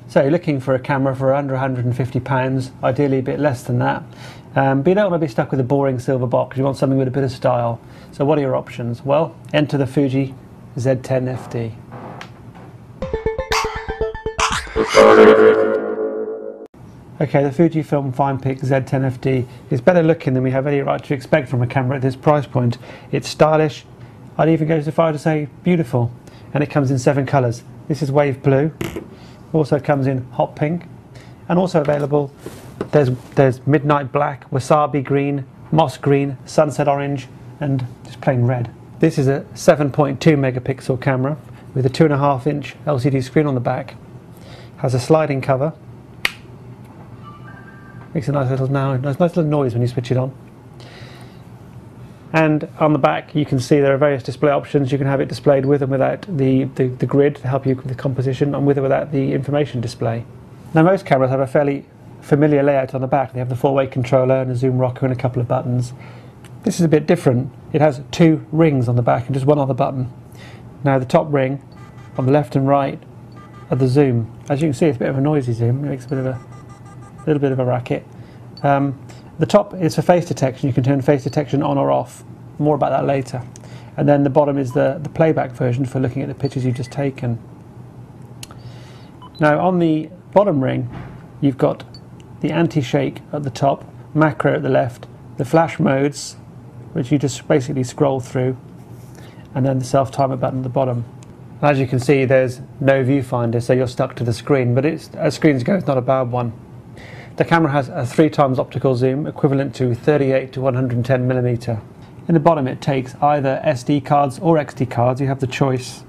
So you're looking for a camera for under £150, ideally a bit less than that. But you don't want to be stuck with a boring silver box, you want something with a bit of style. So what are your options? Well, enter the Fuji Z10 FD. Okay, the Fuji Finepix Z10 FD is better looking than we have any right to expect from a camera at this price point. It's stylish, I'd even go so far to say beautiful, and it comes in 7 colours. This is wave blue, also comes in hot pink, and also available there's midnight black, wasabi green, moss green, sunset orange, and just plain red. This is a 7.2 megapixel camera with a 2.5-inch LCD screen on the back. Has a sliding cover. Makes a nice little noise when you switch it on. And on the back you can see there are various display options. You can have it displayed with and without the grid to help you with the composition, and with or without the information display. Now most cameras have a fairly familiar layout on the back. They have the 4-way controller and a zoom rocker and a couple of buttons. This is a bit different. It has 2 rings on the back and just one other button. Now the top ring on the left and right are the zoom. As you can see, it's a bit of a noisy zoom. It makes a little bit of a racket. The top is for face detection. You can turn face detection on or off. More about that later. And then the bottom is the playback version for looking at the pictures you've just taken. Now on the bottom ring you've got the anti-shake at the top, macro at the left, the flash modes, which you just basically scroll through, and then the self-timer button at the bottom. As you can see, there's no viewfinder, so you're stuck to the screen, but as screens go, it's not a bad one. The camera has a 3x optical zoom, equivalent to 38 to 110 millimeter. In the bottom it takes either SD cards or XD cards, you have the choice.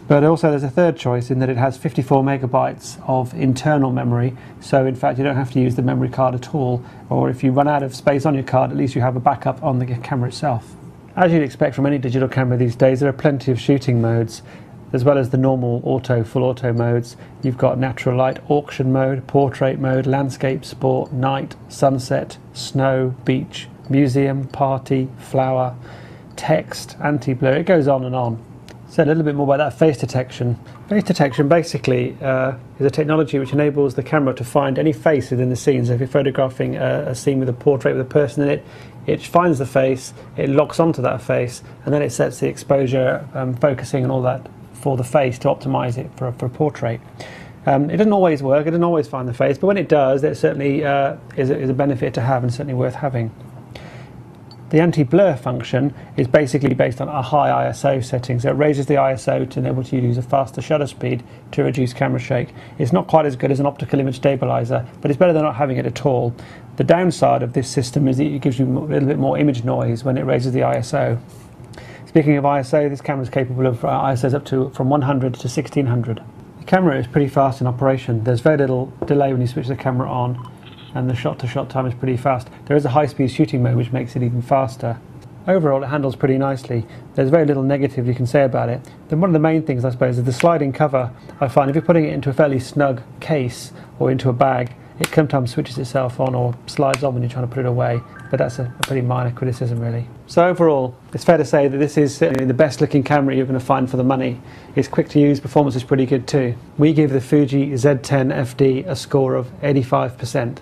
But also there's a third choice in that it has 54 megabytes of internal memory, so in fact you don't have to use the memory card at all, or if you run out of space on your card, at least you have a backup on the camera itself. As you'd expect from any digital camera these days, there are plenty of shooting modes, as well as the normal full auto modes. You've got natural light, auction mode, portrait mode, landscape, sport, night, sunset, snow, beach, museum, party, flower, text, anti-blur, it goes on and on. So a little bit more about that face detection. Face detection basically is a technology which enables the camera to find any face within the scene. So if you're photographing a scene with a portrait with a person in it, it finds the face, it locks onto that face, and then it sets the exposure, focusing and all that for the face to optimize it for a portrait. It doesn't always work, it doesn't always find the face, but when it does, it certainly is a benefit to have and certainly worth having. The anti-blur function is basically based on a high ISO setting, so it raises the ISO to enable you to use a faster shutter speed to reduce camera shake. It's not quite as good as an optical image stabilizer, but it's better than not having it at all. The downside of this system is that it gives you a little bit more image noise when it raises the ISO. Speaking of ISO, this camera is capable of ISOs up to from 100 to 1600. The camera is pretty fast in operation. There's very little delay when you switch the camera on, and the shot-to-shot time is pretty fast. There is a high-speed shooting mode which makes it even faster. Overall it handles pretty nicely. There's very little negative you can say about it. Then one of the main things I suppose is the sliding cover. I find if you're putting it into a fairly snug case or into a bag, it sometimes switches itself on or slides on when you're trying to put it away, but that's a pretty minor criticism really. So overall, it's fair to say that this is certainly the best looking camera you're going to find for the money. It's quick to use, performance is pretty good too. We give the Fuji Z10 FD a score of 85%.